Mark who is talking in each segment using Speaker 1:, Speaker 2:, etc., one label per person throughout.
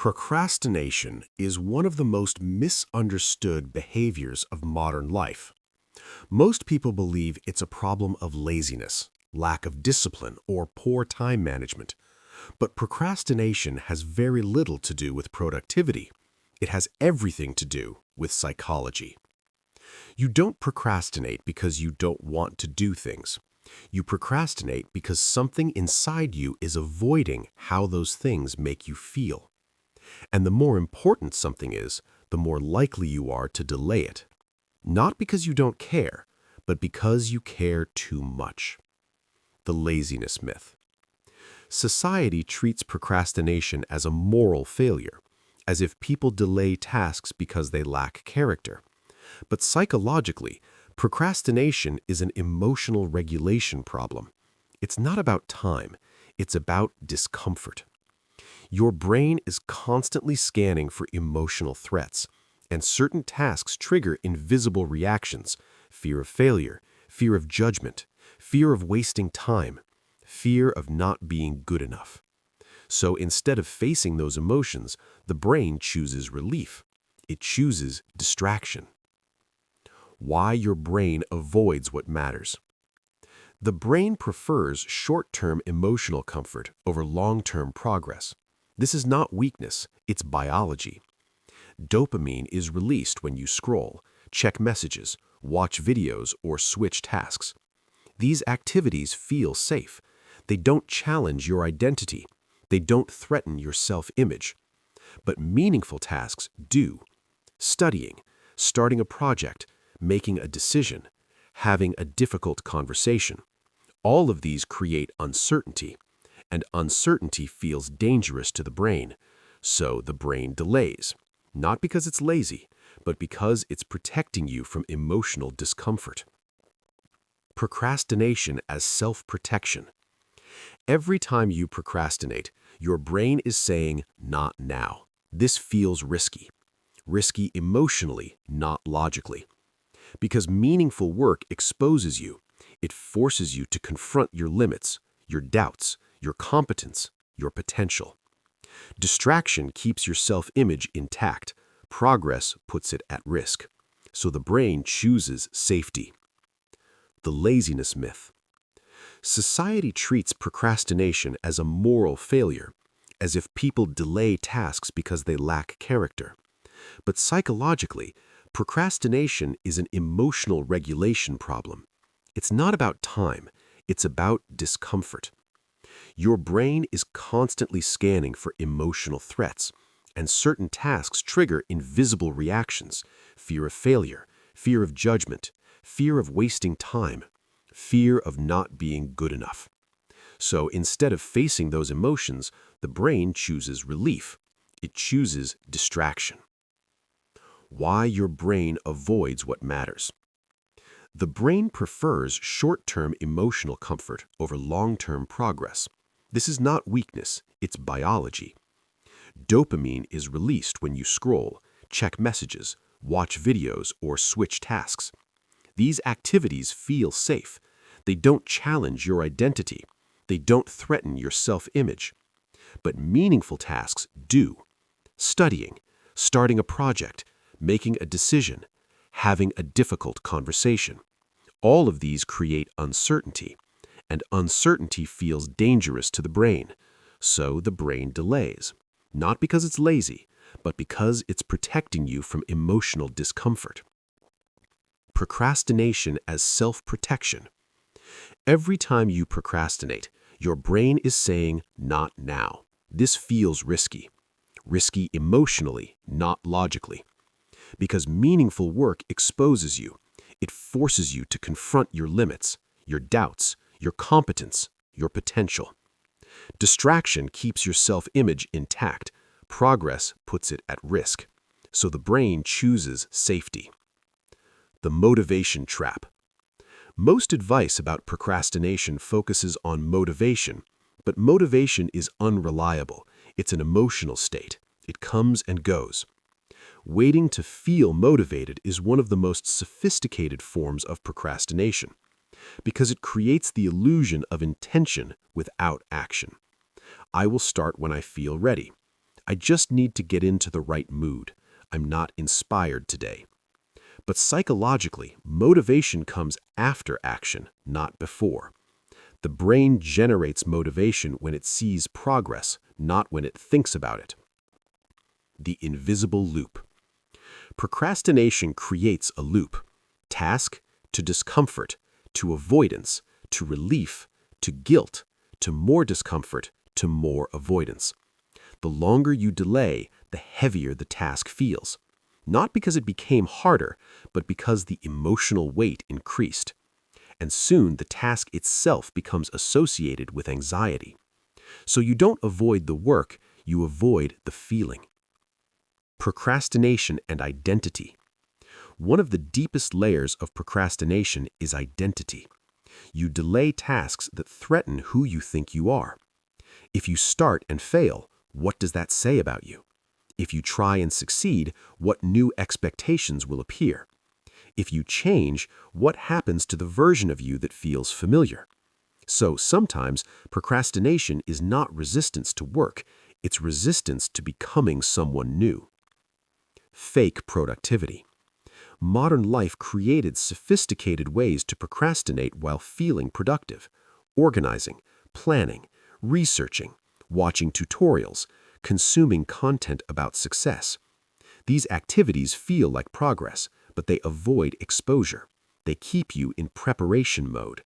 Speaker 1: Procrastination is one of the most misunderstood behaviors of modern life. Most people believe it's a problem of laziness, lack of discipline, or poor time management. But procrastination has very little to do with productivity. It has everything to do with psychology. You don't procrastinate because you don't want to do things. You procrastinate because something inside you is avoiding how those things make you feel. And the more important something is, the more likely you are to delay it. Not because you don't care, but because you care too much. The laziness myth. Society treats procrastination as a moral failure, as if people delay tasks because they lack character. But psychologically, procrastination is an emotional regulation problem. It's not about time, it's about discomfort. Your brain is constantly scanning for emotional threats, and certain tasks trigger invisible reactions: fear of failure, fear of judgment, fear of wasting time, fear of not being good enough. So instead of facing those emotions, the brain chooses relief. It chooses distraction. Why your brain avoids what matters. The brain prefers short-term emotional comfort over long-term progress. This is not weakness, it's biology. Dopamine is released when you scroll, check messages, watch videos, or switch tasks. These activities feel safe. They don't challenge your identity. They don't threaten your self-image. But meaningful tasks do. Studying, starting a project, making a decision, having a difficult conversation. All of these create uncertainty, and uncertainty feels dangerous to the brain. So the brain delays, not because it's lazy, but because it's protecting you from emotional discomfort. Procrastination as self-protection. Every time you procrastinate, your brain is saying, "Not now." This feels risky. Risky emotionally, not logically. Because meaningful work exposes you. It forces you to confront your limits, your doubts, your competence, your potential. Distraction keeps your self-image intact. Progress puts it at risk. So the brain chooses safety. The laziness myth. Society treats procrastination as a moral failure, as if people delay tasks because they lack character. But psychologically, procrastination is an emotional regulation problem. It's not about time, it's about discomfort. Your brain is constantly scanning for emotional threats, and certain tasks trigger invisible reactions: fear of failure, fear of judgment, fear of wasting time, fear of not being good enough. So instead of facing those emotions, the brain chooses relief. It chooses distraction. Why your brain avoids what matters. The brain prefers short-term emotional comfort over long-term progress. This is not weakness, it's biology. Dopamine is released when you scroll, check messages, watch videos, or switch tasks. These activities feel safe. They don't challenge your identity. They don't threaten your self-image. But meaningful tasks do. Studying, starting a project, making a decision, having a difficult conversation. All of these create uncertainty, and uncertainty feels dangerous to the brain. So the brain delays, not because it's lazy, but because it's protecting you from emotional discomfort. Procrastination as self-protection. Every time you procrastinate, your brain is saying, "Not now." This feels risky. Risky emotionally, not logically. Because meaningful work exposes you. It forces you to confront your limits, your doubts, your competence, your potential. Distraction keeps your self-image intact. Progress puts it at risk. So the brain chooses safety. The motivation trap. Most advice about procrastination focuses on motivation, but motivation is unreliable. It's an emotional state. It comes and goes. Waiting to feel motivated is one of the most sophisticated forms of procrastination, because it creates the illusion of intention without action. I will start when I feel ready. I just need to get into the right mood. I'm not inspired today. But psychologically, motivation comes after action, not before. The brain generates motivation when it sees progress, not when it thinks about it. The invisible loop. Procrastination creates a loop. Task to discomfort, to avoidance, to relief, to guilt, to more discomfort, to more avoidance. The longer you delay, the heavier the task feels. Not because it became harder, but because the emotional weight increased. And soon the task itself becomes associated with anxiety. So you don't avoid the work, you avoid the feeling. Procrastination and identity. One of the deepest layers of procrastination is identity. You delay tasks that threaten who you think you are. If you start and fail, what does that say about you? If you try and succeed, what new expectations will appear? If you change, what happens to the version of you that feels familiar? So sometimes procrastination is not resistance to work, it's resistance to becoming someone new. Fake productivity. Modern life created sophisticated ways to procrastinate while feeling productive. Organizing, planning, researching, watching tutorials, consuming content about success. These activities feel like progress, but they avoid exposure. They keep you in preparation mode.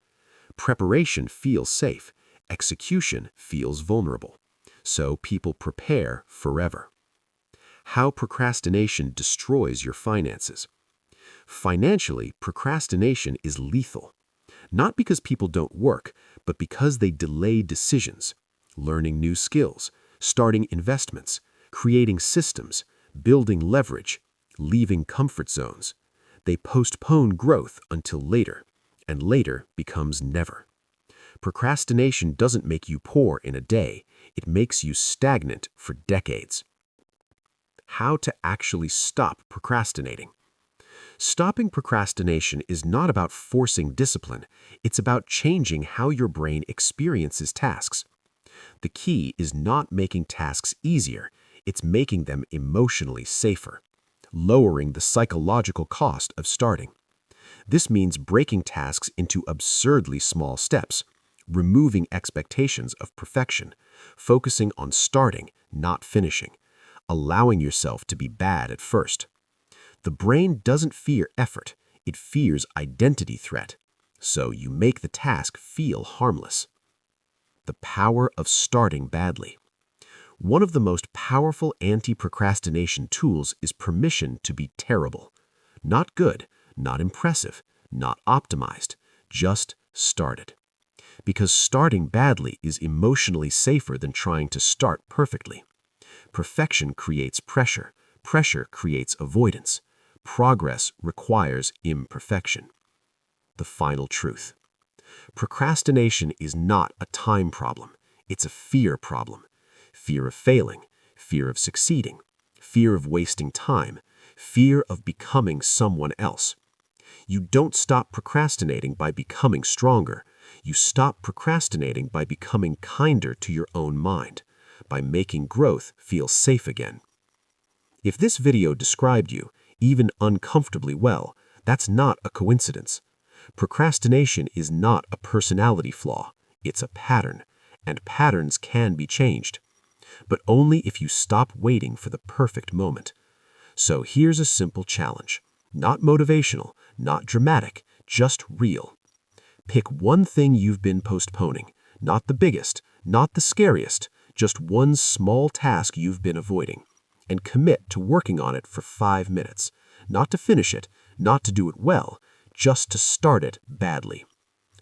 Speaker 1: Preparation feels safe. Execution feels vulnerable. So people prepare forever. How procrastination destroys your finances. Financially, procrastination is lethal. Not because people don't work, but because they delay decisions, learning new skills, starting investments, creating systems, building leverage, leaving comfort zones. They postpone growth until later, and later becomes never. Procrastination doesn't make you poor in a day, it makes you stagnant for decades. How to actually stop procrastinating. Stopping procrastination is not about forcing discipline, it's about changing how your brain experiences tasks. The key is not making tasks easier, it's making them emotionally safer, lowering the psychological cost of starting. This means breaking tasks into absurdly small steps, removing expectations of perfection, focusing on starting, not finishing, allowing yourself to be bad at first. The brain doesn't fear effort, it fears identity threat, so you make the task feel harmless. The power of starting badly. One of the most powerful anti-procrastination tools is permission to be terrible. Not good, not impressive, not optimized, just started. Because starting badly is emotionally safer than trying to start perfectly. Perfection creates pressure, pressure creates avoidance. Progress requires imperfection. The final truth. Procrastination is not a time problem. It's a fear problem. Fear of failing, fear of succeeding, fear of wasting time, fear of becoming someone else. You don't stop procrastinating by becoming stronger. You stop procrastinating by becoming kinder to your own mind, by making growth feel safe again. If this video described you, even uncomfortably well, that's not a coincidence. Procrastination is not a personality flaw, it's a pattern, and patterns can be changed. But only if you stop waiting for the perfect moment. So here's a simple challenge. Not motivational, not dramatic, just real. Pick one thing you've been postponing, not the biggest, not the scariest, just one small task you've been avoiding, and commit to working on it for 5 minutes. Not to finish it, not to do it well, just to start it badly.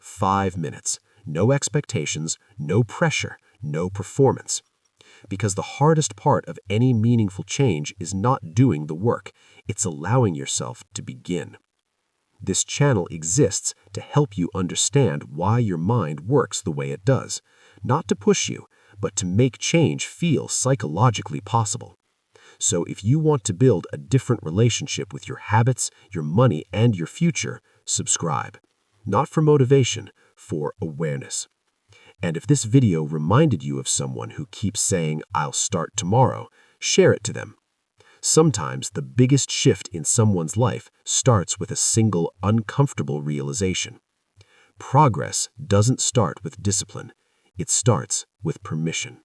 Speaker 1: 5 minutes. No expectations, no pressure, no performance. Because the hardest part of any meaningful change is not doing the work, it's allowing yourself to begin. This channel exists to help you understand why your mind works the way it does, not to push you, but to make change feel psychologically possible. So if you want to build a different relationship with your habits, your money, and your future, subscribe. Not for motivation, for awareness. And if this video reminded you of someone who keeps saying, "I'll start tomorrow," Share it to them. Sometimes the biggest shift in someone's life starts with a single uncomfortable realization. Progress doesn't start with discipline. It starts with permission.